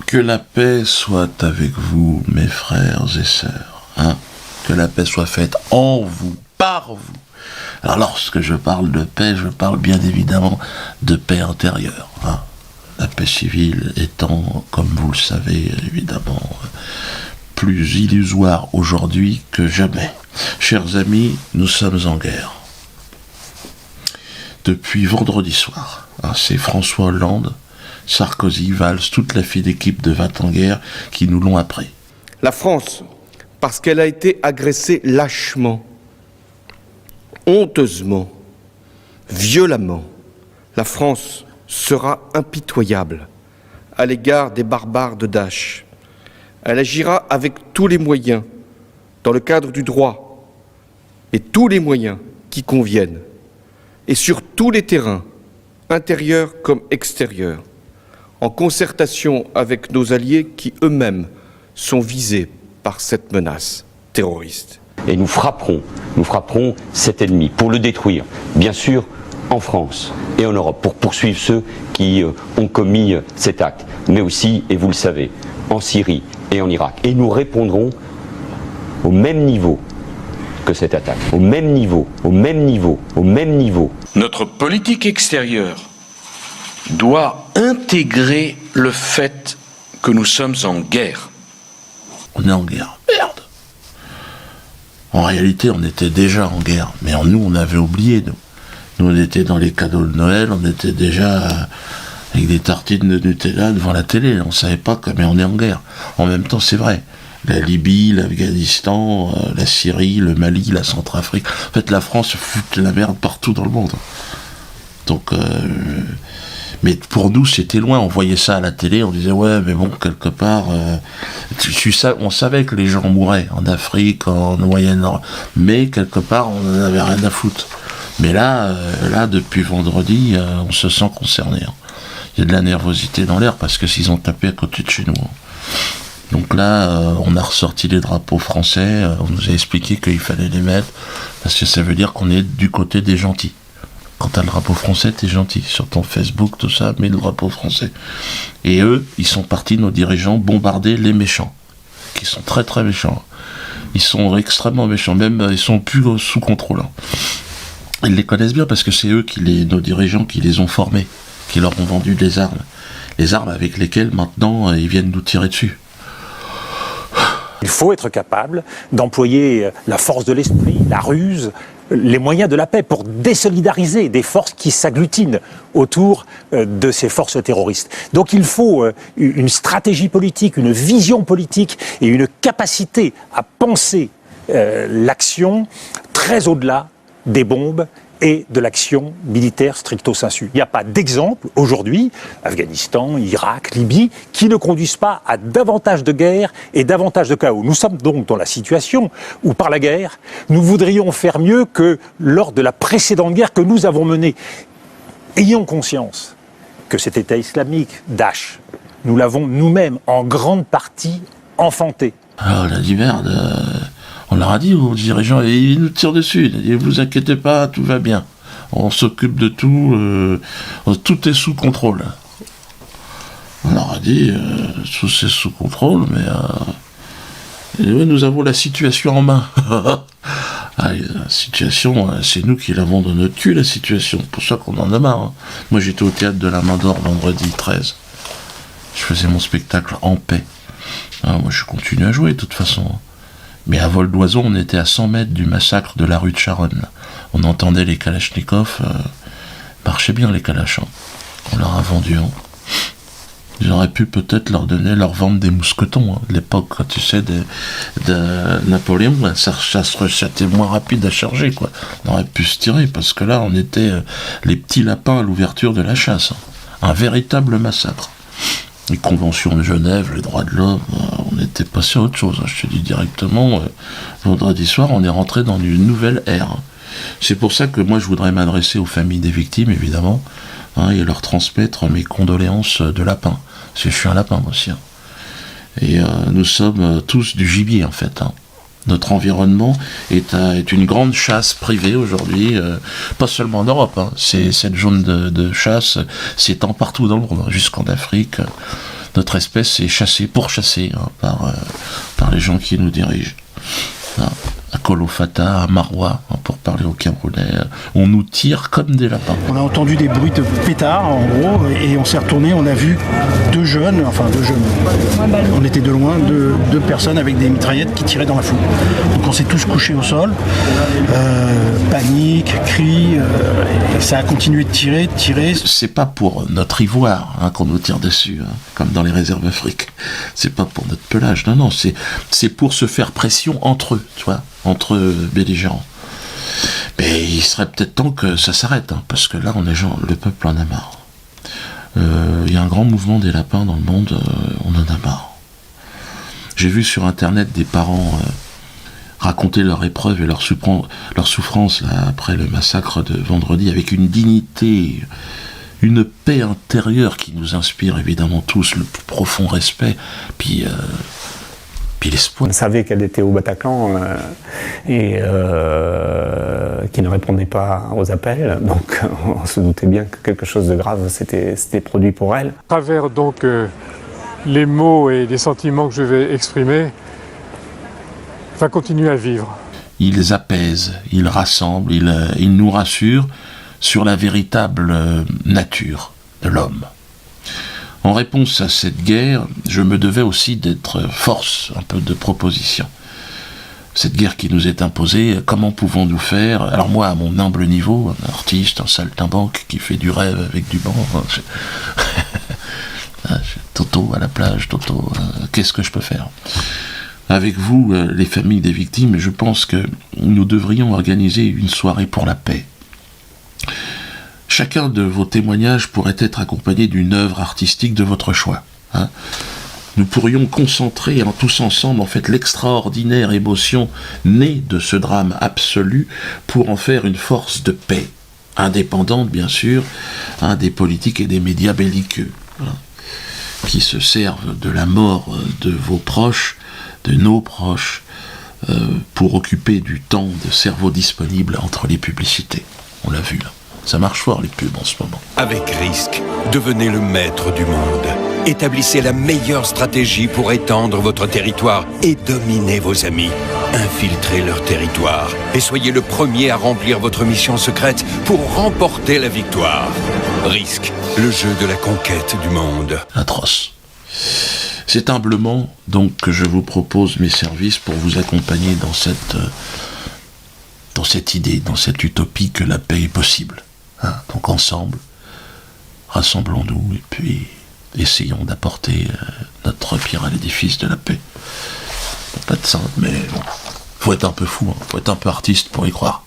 Que la paix soit avec vous, mes frères et sœurs. Que la paix soit faite en vous, par vous. Alors lorsque je parle de paix, je parle bien évidemment de paix intérieure. La paix civile étant, comme vous le savez, évidemment, plus illusoire aujourd'hui que jamais. Chers amis, nous sommes en guerre. Depuis vendredi soir, c'est François Hollande, Sarkozy, Valls, toute la fine équipe de 20 en guerre qui nous l'ont appris. La France, parce qu'elle a été agressée lâchement, honteusement, violemment, la France sera impitoyable à l'égard des barbares de Daesh. Elle agira avec tous les moyens, dans le cadre du droit, et tous les moyens qui conviennent, et sur tous les terrains, intérieurs comme extérieurs, en concertation avec nos alliés qui eux-mêmes sont visés par cette menace terroriste. Et nous frapperons cet ennemi pour le détruire, bien sûr en France et en Europe, pour poursuivre ceux qui ont commis cet acte, mais aussi, et vous le savez, en Syrie et en Irak. Et nous répondrons au même niveau que cette attaque, au même niveau. Notre politique extérieure doit intégrer le fait que nous sommes en guerre. On est en guerre. Merde. En réalité, on était déjà en guerre, mais nous, on avait oublié, nous. Nous, on était dans les cadeaux de Noël, on était déjà avec des tartines de Nutella devant la télé, on savait pas mais on est en guerre. En même temps, c'est vrai. La Libye, l'Afghanistan, la Syrie, le Mali, la Centrafrique. En fait, la France fout la merde partout dans le monde. Donc, mais pour nous, c'était loin. On voyait ça à la télé, on disait, ouais, mais bon, quelque part, on savait que les gens mouraient en Afrique, en Moyen-Orient, mais quelque part, on n'en avait rien à foutre. Mais là, depuis vendredi, on se sent concerné. Il y a de la nervosité dans l'air parce que s'ils ont tapé à côté de chez nous. Donc là, on a ressorti les drapeaux français, on nous a expliqué qu'il fallait les mettre, parce que ça veut dire qu'on est du côté des gentils. Quand t'as le drapeau français, t'es gentil. Sur ton Facebook, tout ça, mets le drapeau français. Et eux, ils sont partis, nos dirigeants, bombarder les méchants, qui sont très très méchants. Ils sont extrêmement méchants, même ils sont plus sous contrôle. Ils les connaissent bien parce que c'est eux, nos dirigeants, qui les ont formés, qui leur ont vendu des armes. Les armes avec lesquelles maintenant ils viennent nous tirer dessus. Il faut être capable d'employer la force de l'esprit, la ruse, les moyens de la paix pour désolidariser des forces qui s'agglutinent autour de ces forces terroristes. Donc il faut une stratégie politique, une vision politique et une capacité à penser l'action très au-delà des bombes et de l'action militaire stricto sensu. Il n'y a pas d'exemple aujourd'hui, Afghanistan, Irak, Libye, qui ne conduisent pas à davantage de guerre et davantage de chaos. Nous sommes donc dans la situation où, par la guerre, nous voudrions faire mieux que lors de la précédente guerre que nous avons menée. Ayons conscience que cet État islamique, Daesh, nous l'avons nous-mêmes en grande partie enfanté. Alors la merde, on leur a dit aux dirigeants, et ils nous tirent dessus, ne vous inquiétez pas, tout va bien. On s'occupe de tout, tout est sous contrôle. On leur a dit, tout c'est sous contrôle, mais oui, nous avons la situation en main. La situation, c'est nous qui l'avons dans notre cul, la situation. C'est pour ça qu'on en a marre. Moi, j'étais au théâtre de la Main d'Or vendredi 13. Je faisais mon spectacle en paix. Moi, je continue à jouer, de toute façon. Mais à vol d'oiseau, on était à 100 mètres du massacre de la rue de Charonne. On entendait les kalachnikovs. Marchaient bien, les kalachs. On leur a vendu. J'aurais pu peut-être leur vendre des mousquetons. L'époque, tu sais, de Napoléon, ça c'était moins rapide à charger, quoi. On aurait pu se tirer, parce que là, on était les petits lapins à l'ouverture de la chasse. Un véritable massacre. Les conventions de Genève, les droits de l'homme, on n'était pas sur autre chose. Je te dis directement, vendredi soir, on est rentré dans une nouvelle ère. C'est pour ça que moi, je voudrais m'adresser aux familles des victimes, évidemment, et leur transmettre mes condoléances de lapin. Parce que je suis un lapin, moi aussi. Et nous sommes tous du gibier, en fait. Notre environnement est une grande chasse privée aujourd'hui, pas seulement en Europe. Hein. Cette zone de chasse s'étend partout dans le monde, jusqu'en Afrique. Notre espèce est chassée, pourchassée par les gens qui nous dirigent. Hein. À Kolofata, à Maroua, pour parler au Camerounais, on nous tire comme des lapins. On a entendu des bruits de pétards, en gros, et on s'est retourné, on a vu deux jeunes, on était de loin, deux personnes avec des mitraillettes qui tiraient dans la foule. Donc on s'est tous couchés au sol, panique, cris, et ça a continué de tirer. C'est pas pour notre ivoire qu'on nous tire dessus, comme dans les réserves africaines. C'est pas pour notre pelage, non, c'est pour se faire pression entre eux, tu vois, entre belligérants. Mais il serait peut-être temps que ça s'arrête, parce que là, le peuple en a marre. Il y a un grand mouvement des lapins dans le monde, on en a marre. J'ai vu sur Internet des parents raconter leur épreuve et leur souffrance là, après le massacre de vendredi, avec une dignité, une paix intérieure qui nous inspire évidemment tous le plus profond respect, puis l'espoir. On savait qu'elle était au Bataclan et qu'il ne répondait pas aux appels, donc on se doutait bien que quelque chose de grave s'était produit pour elle. À travers donc les mots et les sentiments que je vais exprimer, va continuer à vivre. Ils apaisent, ils rassemblent, ils nous rassurent sur la véritable nature de l'homme. En réponse à cette guerre, je me devais aussi d'être force, un peu de proposition. Cette guerre qui nous est imposée, comment pouvons-nous faire? Alors moi, à mon humble niveau, un artiste, un saltimbanque qui fait du rêve avec du banc, Toto à la plage, Toto, qu'est-ce que je peux faire? Avec vous, les familles des victimes, je pense que nous devrions organiser une soirée pour la paix. Chacun de vos témoignages pourrait être accompagné d'une œuvre artistique de votre choix. Nous pourrions concentrer tous ensemble en fait l'extraordinaire émotion née de ce drame absolu pour en faire une force de paix, indépendante bien sûr, des politiques et des médias belliqueux, qui se servent de la mort de vos proches, de nos proches, pour occuper du temps de cerveau disponible entre les publicités. On l'a vu là. Ça marche fort les pubs en ce moment. Avec Risque, devenez le maître du monde. Établissez la meilleure stratégie pour étendre votre territoire et dominer vos amis. Infiltrez leur territoire et soyez le premier à remplir votre mission secrète pour remporter la victoire. Risque, le jeu de la conquête du monde. Atroce. C'est humblement donc que je vous propose mes services pour vous accompagner dans cette idée, dans cette utopie que la paix est possible. Donc ensemble, rassemblons-nous et puis essayons d'apporter notre pierre à l'édifice de la paix. Pas de sainte, mais bon, faut être un peu fou, faut être un peu artiste pour y croire.